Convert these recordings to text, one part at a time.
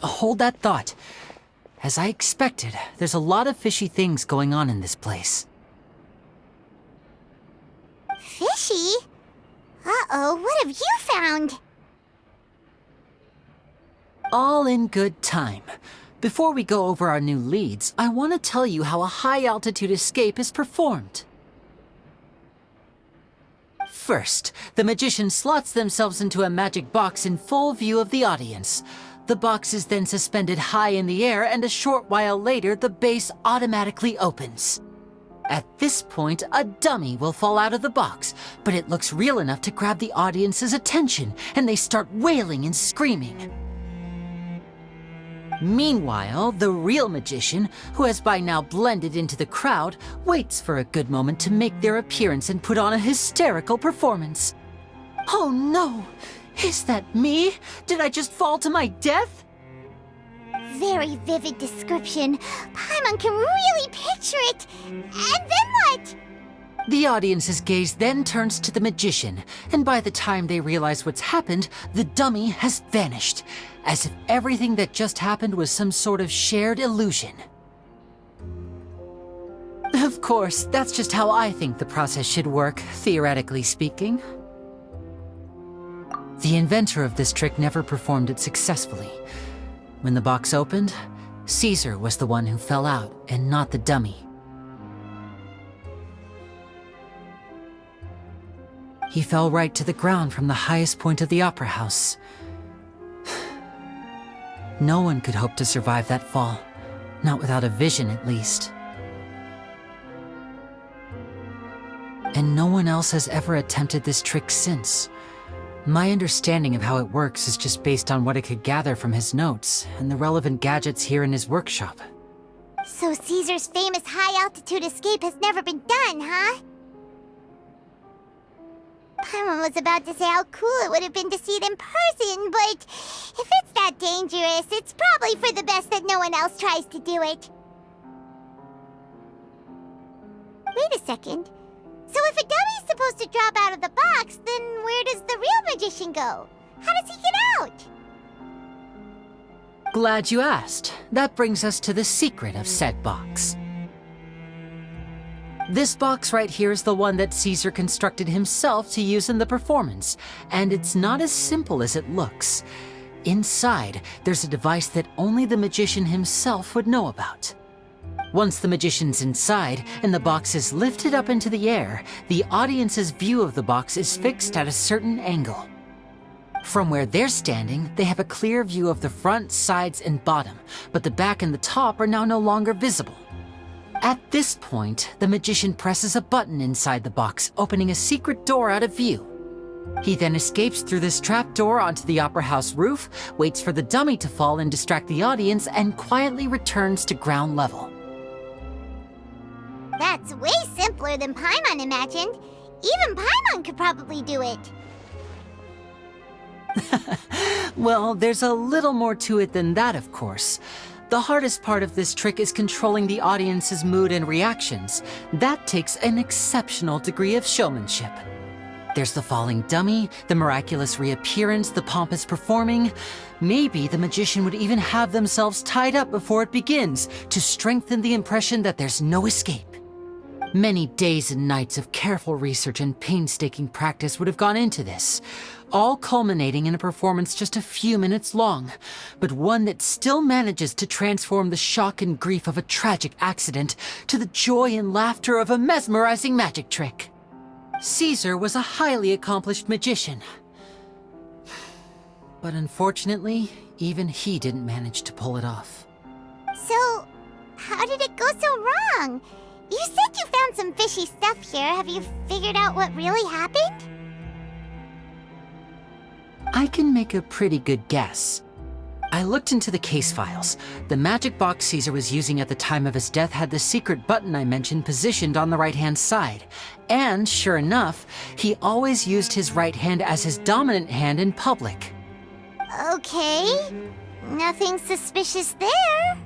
hold that thought. As I expected, there's a lot of fishy things going on in this place. Fishy? Uh-oh, what have you found? All in good time. Before we go over our new leads, I want to tell you how a high-altitude escape is performed. First, the magician slots themselves into a magic box in full view of the audience. The box is then suspended high in the air, and a short while later, the base automatically opens. At this point, a dummy will fall out of the box, but it looks real enough to grab the audience's attention, and they start wailing and screaming. Meanwhile, the real magician, who has by now blended into the crowd, waits for a good moment to make their appearance and put on a hysterical performance. Oh no! Is that me? Did I just fall to my death? Very vivid description. Paimon can really picture it. And then what? The audience's gaze then turns to the magician, and by the time they realize what's happened, the dummy has vanished, as if everything that just happened was some sort of shared illusion. Of course, that's just how I think the process should work, theoretically speaking. The inventor of this trick never performed it successfully. When the box opened, Caesar was the one who fell out, and not the dummy. He fell right to the ground from the highest point of the opera house. No one could hope to survive that fall, not without a vision at least. And no one else has ever attempted this trick since. My understanding of how it works is just based on what I could gather from his notes and the relevant gadgets here in his workshop. So Caesar's famous high-altitude escape has never been done, huh? Paimon was about to say how cool it would have been to see it in person, but if it's that dangerous, it's probably for the best that no one else tries to do it. Wait a second. So if a dummy's supposed to drop out of the box, then where does the real magician go? How does he get out? Glad you asked. That brings us to the secret of said box. This box right here is the one that Caesar constructed himself to use in the performance, and it's not as simple as it looks. Inside, there's a device that only the magician himself would know about. Once the magician's inside and the box is lifted up into the air, the audience's view of the box is fixed at a certain angle. From where they're standing, they have a clear view of the front, sides, and bottom, but the back and the top are now no longer visible. At this point, the magician presses a button inside the box, opening a secret door out of view. He then escapes through this trap door onto the opera house roof, waits for the dummy to fall and distract the audience, and quietly returns to ground level. That's way simpler than Paimon imagined. Even Paimon could probably do it. Well, there's a little more to it than that, of course. The hardest part of this trick is controlling the audience's mood and reactions. That takes an exceptional degree of showmanship. There's the falling dummy, the miraculous reappearance, the pompous performing. Maybe the magician would even have themselves tied up before it begins to strengthen the impression that there's no escape. Many days and nights of careful research and painstaking practice would have gone into this, all culminating in a performance just a few minutes long, but one that still manages to transform the shock and grief of a tragic accident to the joy and laughter of a mesmerizing magic trick. Caesar was a highly accomplished magician, but unfortunately, even he didn't manage to pull it off. So, how did it go so wrong? You said you found some fishy stuff here. Have you figured out what really happened? I can make a pretty good guess. I looked into the case files. The magic box Caesar was using at the time of his death had the secret button I mentioned positioned on the right-hand side. And sure enough, he always used his right hand as his dominant hand in public. Okay, nothing suspicious there.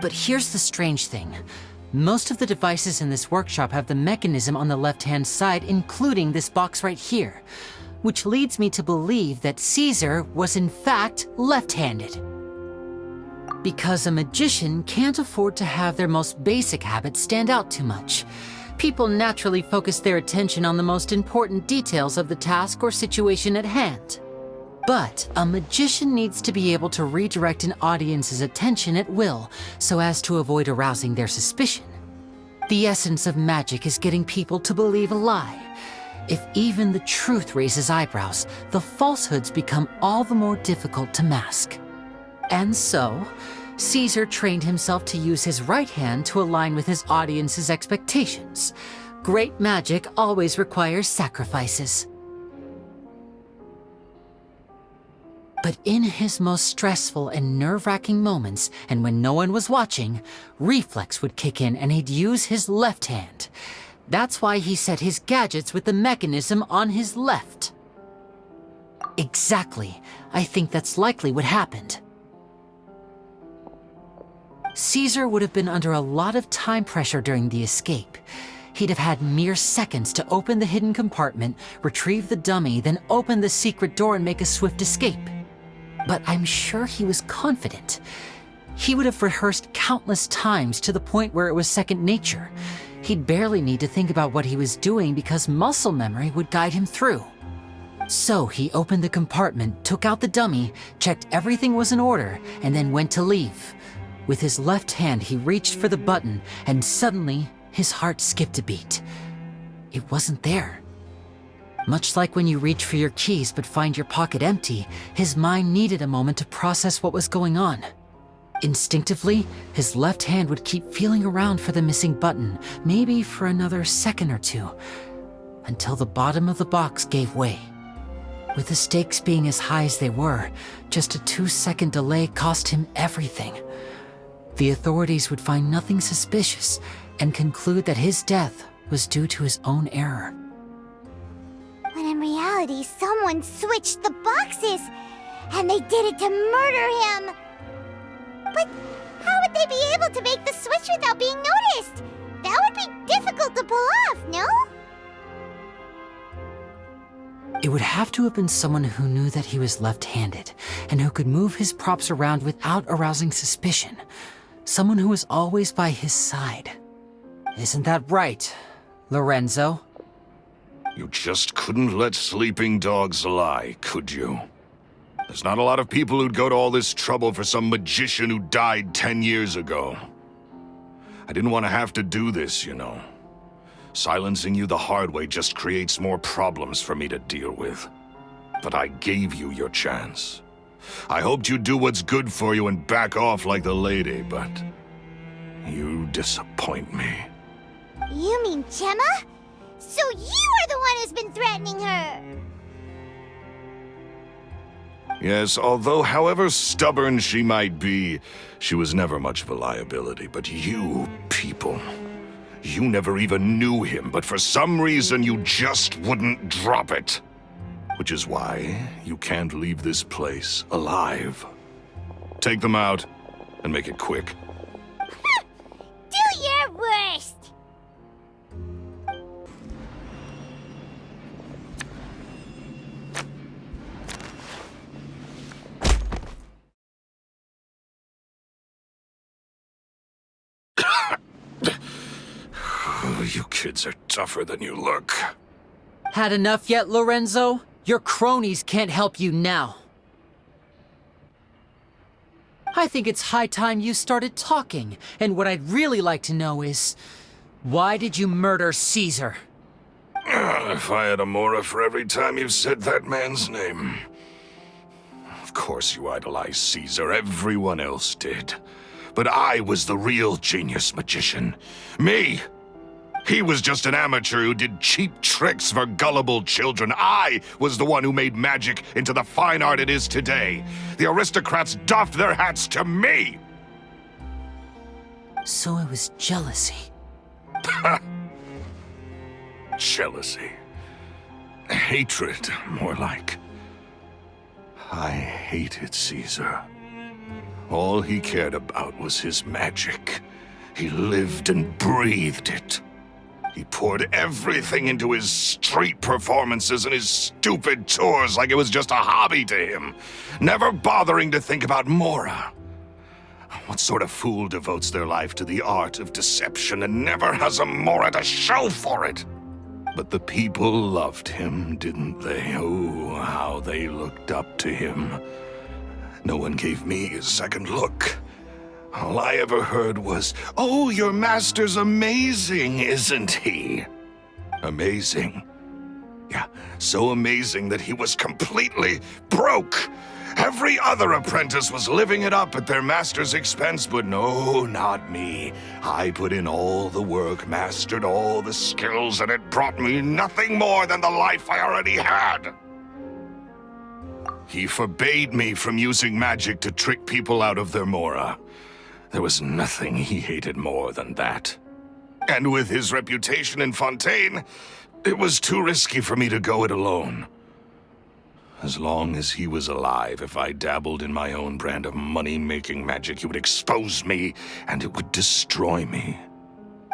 But here's the strange thing. Most of the devices in this workshop have the mechanism on the left-hand side, including this box right here, which leads me to believe that Caesar was in fact left-handed. because a magician can't afford to have their most basic habits stand out too much. People naturally focus their attention on the most important details of the task or situation at hand. But a magician needs to be able to redirect an audience's attention at will so as to avoid arousing their suspicion. The essence of magic is getting people to believe a lie. If even the truth raises eyebrows, the falsehoods become all the more difficult to mask. And so, Caesar trained himself to use his right hand to align with his audience's expectations. Great magic always requires sacrifices. But in his most stressful and nerve-wracking moments, and when no one was watching, reflex would kick in and he'd use his left hand. That's why he set his gadgets with the mechanism on his left. Exactly. I think that's likely what happened. Caesar would have been under a lot of time pressure during the escape. He'd have had mere seconds to open the hidden compartment, retrieve the dummy, then open the secret door and make a swift escape. But I'm sure he was confident. He would have rehearsed countless times to the point where it was second nature. He'd barely need to think about what he was doing because muscle memory would guide him through. So he opened the compartment, took out the dummy, checked everything was in order, and then went to leave. With his left hand, he reached for the button, and suddenly, his heart skipped a beat. It wasn't there. Much like when you reach for your keys but find your pocket empty, his mind needed a moment to process what was going on. Instinctively, his left hand would keep feeling around for the missing button, maybe for another second or two, until the bottom of the box gave way. With the stakes being as high as they were, just a 2-second delay cost him everything. The authorities would find nothing suspicious and conclude that his death was due to his own error. When in reality, someone switched the boxes, and they did it to murder him. But how would they be able to make the switch without being noticed? That would be difficult to pull off, no? It would have to have been someone who knew that he was left-handed, and who could move his props around without arousing suspicion. Someone who was always by his side. Isn't that right, Lorenzo? You just couldn't let sleeping dogs lie, could you? There's not a lot of people who'd go to all this trouble for some magician who died 10 years ago. I didn't want to have to do this, you know. Silencing you the hard way just creates more problems for me to deal with. But I gave you your chance. I hoped you'd do what's good for you and back off like the lady, but you disappoint me. You mean Gemma? So you are the one who's been threatening her! Yes, although however stubborn she might be, she was never much of a liability. But you people, you never even knew him, but for some reason you just wouldn't drop it. Which is why you can't leave this place alive. Take them out, and make it quick. Do your worst! You kids are tougher than you look. Had enough yet, Lorenzo? Your cronies can't help you now. I think it's high time you started talking, and what I'd really like to know is, why did you murder Caesar? If I had a mora for every time you've said that man's name. Of course you idolized Caesar, everyone else did. But I was the real genius magician. Me! He was just an amateur who did cheap tricks for gullible children. I was the one who made magic into the fine art it is today. The aristocrats doffed their hats to me! So it was jealousy. Jealousy. Hatred, more like. I hated Caesar. All he cared about was his magic. He lived and breathed it. He poured everything into his street performances and his stupid tours like it was just a hobby to him, never bothering to think about Mora. What sort of fool devotes their life to the art of deception and never has a Mora to show for it? But the people loved him, didn't they? Oh, how they looked up to him. No one gave me a second look. All I ever heard was, "Oh, your master's amazing, isn't he?" Amazing. Yeah, so amazing that he was completely broke. Every other apprentice was living it up at their master's expense, but no, not me. I put in all the work, mastered all the skills, and it brought me nothing more than the life I already had. He forbade me from using magic to trick people out of their Mora. There was nothing he hated more than that. And with his reputation in Fontaine, it was too risky for me to go it alone. As long as he was alive, if I dabbled in my own brand of money-making magic, he would expose me, and it would destroy me.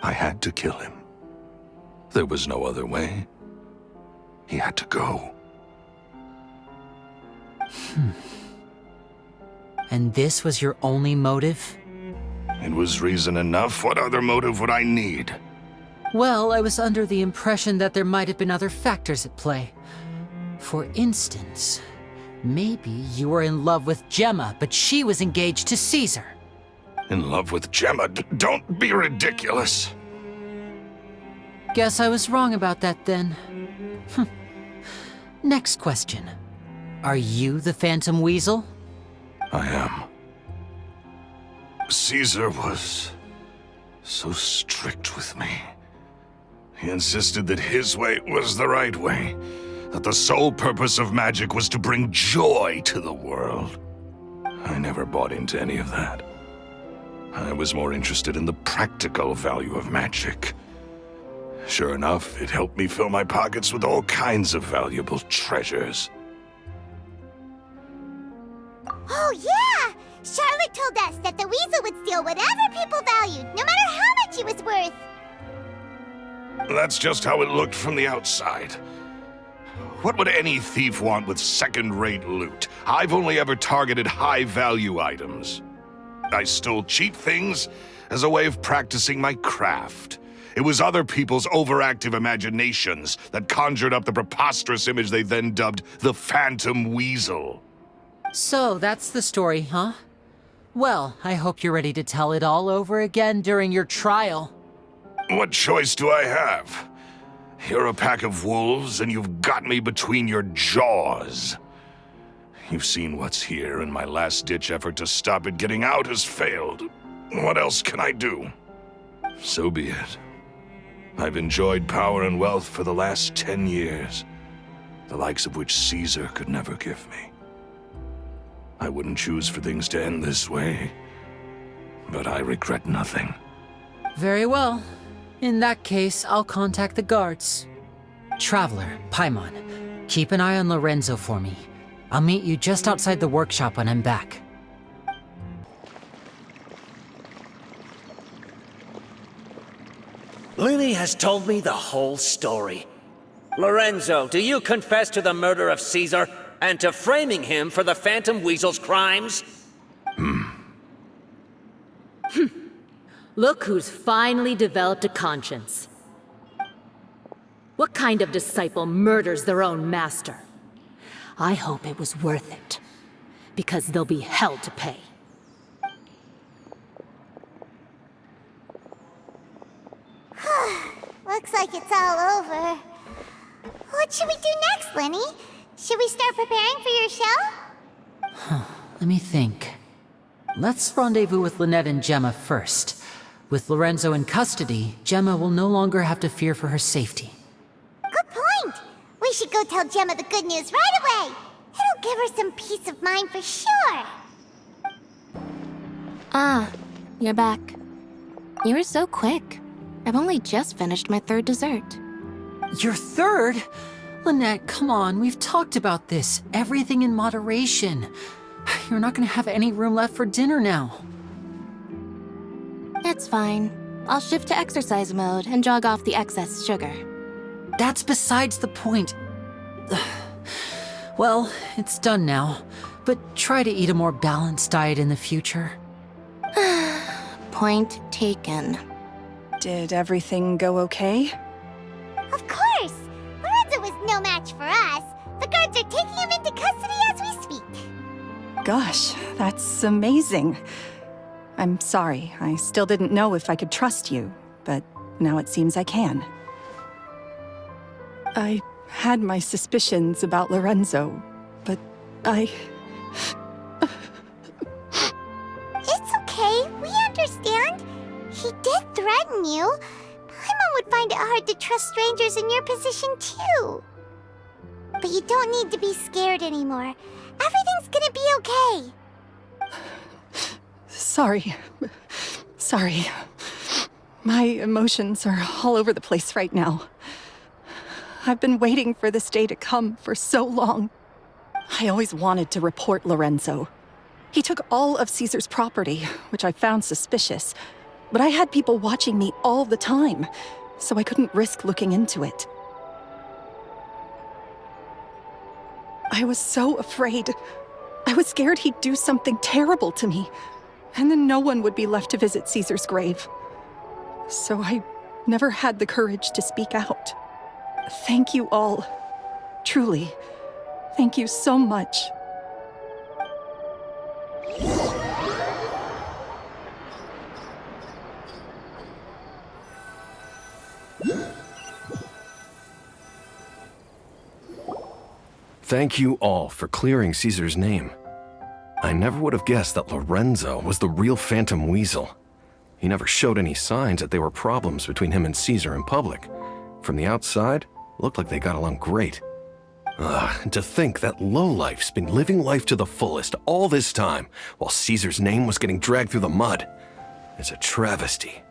I had to kill him. There was no other way. He had to go. And this was your only motive? It was reason enough. What other motive would I need? Well, I was under the impression that there might have been other factors at play. For instance, maybe you were in love with Gemma, but she was engaged to Caesar. In love with Gemma? Don't be ridiculous. Guess I was wrong about that then. Next question. Are you the Phantom Weasel? I am. Caesar was so strict with me. He insisted that his way was the right way, that the sole purpose of magic was to bring joy to the world. I never bought into any of that. I was more interested in the practical value of magic. Sure enough, it helped me fill my pockets with all kinds of valuable treasures. Oh, yeah! Charlotte told us that the weasel would steal whatever people valued, no matter how much it was worth. That's just how it looked from the outside. What would any thief want with second-rate loot? I've only ever targeted high-value items. I stole cheap things as a way of practicing my craft. It was other people's overactive imaginations that conjured up the preposterous image they then dubbed the Phantom Weasel. So, that's the story, huh? Well, I hope you're ready to tell it all over again during your trial. What choice do I have? You're a pack of wolves, and you've got me between your jaws. You've seen what's here, and my last-ditch effort to stop it getting out has failed. What else can I do? So be it. I've enjoyed power and wealth for the last 10 years, the likes of which Caesar could never give me. I wouldn't choose for things to end this way, but I regret nothing. Very well. In that case, I'll contact the guards. Traveler, Paimon, keep an eye on Lorenzo for me. I'll meet you just outside the workshop when I'm back. Lily has told me the whole story. Lorenzo, do you confess to the murder of Caesar and to framing him for the Phantom Weasel's crimes? Look who's finally developed a conscience. What kind of disciple murders their own master? I hope it was worth it, because they'll be hell to pay. Looks like it's all over. What should we do next, Lenny? Should we start preparing for your show? Let me think. Let's rendezvous with Lynette and Gemma first. With Lorenzo in custody, Gemma will no longer have to fear for her safety. Good point! We should go tell Gemma the good news right away! It'll give her some peace of mind for sure! Ah, you're back. You were so quick. I've only just finished my third dessert. Your third? Lynette, come on, we've talked about this. Everything in moderation. You're not gonna have any room left for dinner now. It's fine. I'll shift to exercise mode and jog off the excess sugar. That's besides the point. Well, it's done now, but try to eat a more balanced diet in the future. Point taken. Did everything go okay? Of course! Lorenzo was no match for us. The guards are taking him into custody as we speak. Gosh, that's amazing. I'm sorry, I still didn't know if I could trust you, but now it seems I can. I had my suspicions about Lorenzo, but I... It's okay, we understand. He did threaten you. Paimon would find it hard to trust strangers in your position, too. But you don't need to be scared anymore. Everything's gonna be okay. Sorry. My emotions are all over the place right now. I've been waiting for this day to come for so long. I always wanted to report Lorenzo. He took all of Caesar's property, which I found suspicious, but I had people watching me all the time, so I couldn't risk looking into it. I was so afraid. I was scared he'd do something terrible to me, and then no one would be left to visit Caesar's grave. So I never had the courage to speak out. Thank you all. Truly, thank you so much. Thank you all for clearing Caesar's name. I never would have guessed that Lorenzo was the real Phantom Weasel. He never showed any signs that there were problems between him and Caesar in public. From the outside, it looked like they got along great. And to think that lowlife's been living life to the fullest all this time, while Caesar's name was getting dragged through the mud. It's a travesty.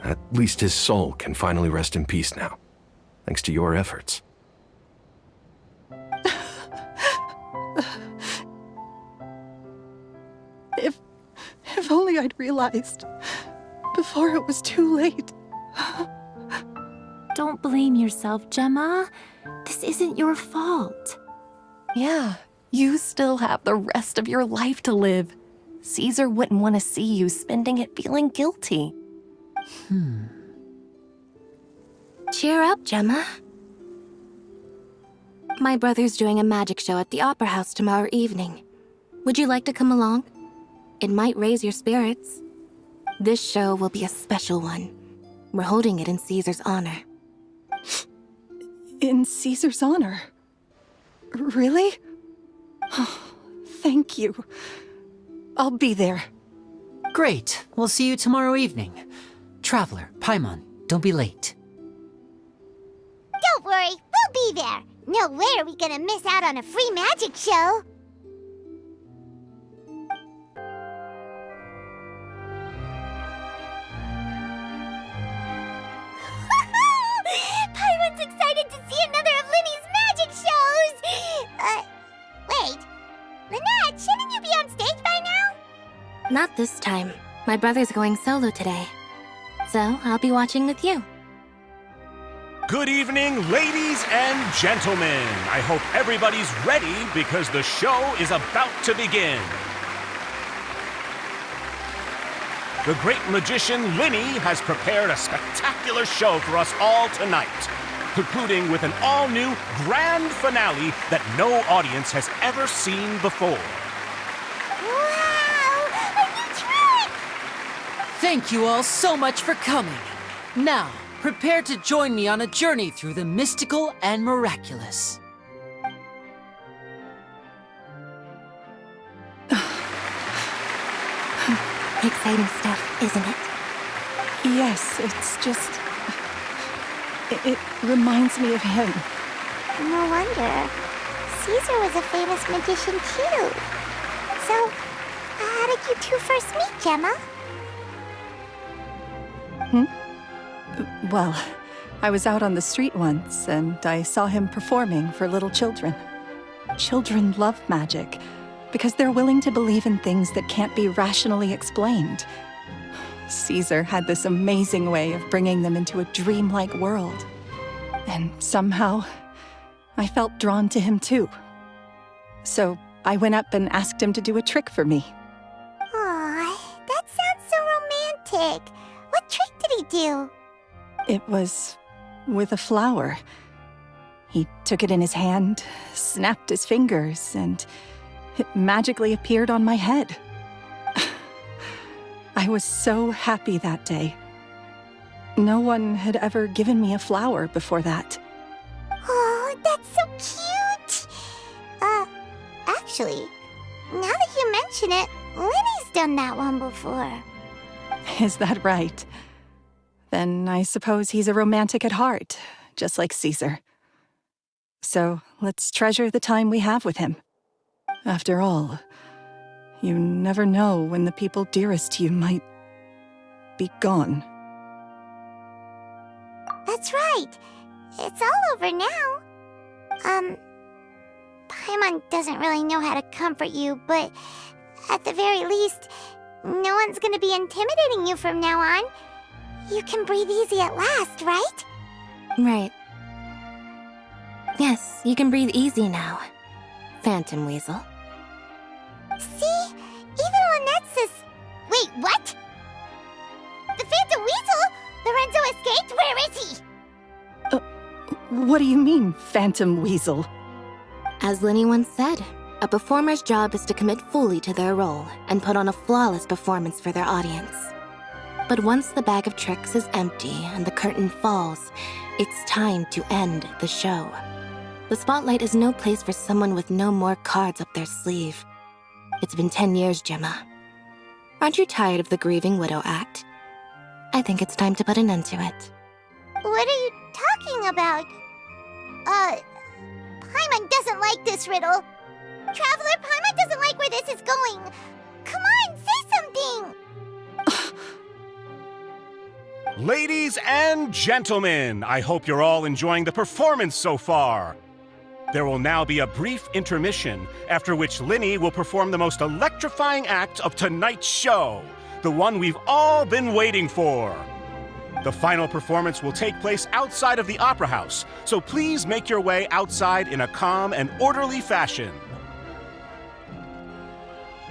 At least his soul can finally rest in peace now, thanks to your efforts. If only I'd realized before it was too late. Don't blame yourself, Gemma. This isn't your fault. Yeah, you still have the rest of your life to live. Caesar wouldn't want to see you spending it feeling guilty. Cheer up, Gemma. My brother's doing a magic show at the Opera House tomorrow evening. Would you like to come along? It might raise your spirits. This show will be a special one. We're holding it in Caesar's honor. In Caesar's honor? Really? Oh, thank you. I'll be there. Great. We'll see you tomorrow evening. Traveler, Paimon, don't be late. Don't worry, we'll be there. No way are we gonna miss out on a free magic show. Paimon's excited to see another of Linny's magic shows! Wait. Lynette, shouldn't you be on stage by now? Not this time. My brother's going solo today. So I'll be watching with you. Good evening, ladies and gentlemen. I hope everybody's ready because the show is about to begin. The great magician Linny has prepared a spectacular show for us all tonight, concluding with an all-new grand finale that no audience has ever seen before. Wow! A new trick! Thank you all so much for coming. Now, prepare to join me on a journey through the mystical and miraculous. Exciting stuff, isn't it? Yes, it's just... It reminds me of him. No wonder. Caesar was a famous magician too. So, how did you two first meet, Gemma? Well, I was out on the street once, and I saw him performing for little children. Children love magic, because they're willing to believe in things that can't be rationally explained. Caesar had this amazing way of bringing them into a dreamlike world. And somehow, I felt drawn to him too. So I went up and asked him to do a trick for me. Aw, that sounds so romantic. What trick did he do? It was with a flower. He took it in his hand, snapped his fingers, and it magically appeared on my head. I was so happy that day. No one had ever given me a flower before that. Oh, that's so cute! Actually, now that you mention it, Lenny's done that one before. Is that right? Then I suppose he's a romantic at heart, just like Caesar. So let's treasure the time we have with him. After all, you never know when the people dearest to you might be gone. That's right. It's all over now. Paimon doesn't really know how to comfort you, but at the very least, no one's gonna be intimidating you from now on. You can breathe easy at last, right? Right. Yes, you can breathe easy now, Phantom Weasel. See? Even Lynette says... Wait, what? The Phantom Weasel? Lorenzo escaped? Where is he? What do you mean, Phantom Weasel? As Linny once said, a performer's job is to commit fully to their role and put on a flawless performance for their audience. But once the bag of tricks is empty and the curtain falls, it's time to end the show. The spotlight is no place for someone with no more cards up their sleeve. It's been 10 years, Gemma. Aren't you tired of the grieving widow act? I think it's time to put an end to it. What are you talking about? Paimon doesn't like this riddle. Traveler, Paimon doesn't like where this is going. Come on, say something! Ladies and gentlemen, I hope you're all enjoying the performance so far. There will now be a brief intermission, after which Linny will perform the most electrifying act of tonight's show, the one we've all been waiting for. The final performance will take place outside of the Opera House, so please make your way outside in a calm and orderly fashion.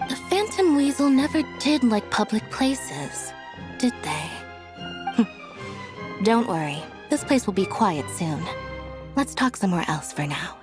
The Phantom Weasel never did like public places, did they? Don't worry, this place will be quiet soon. Let's talk somewhere else for now.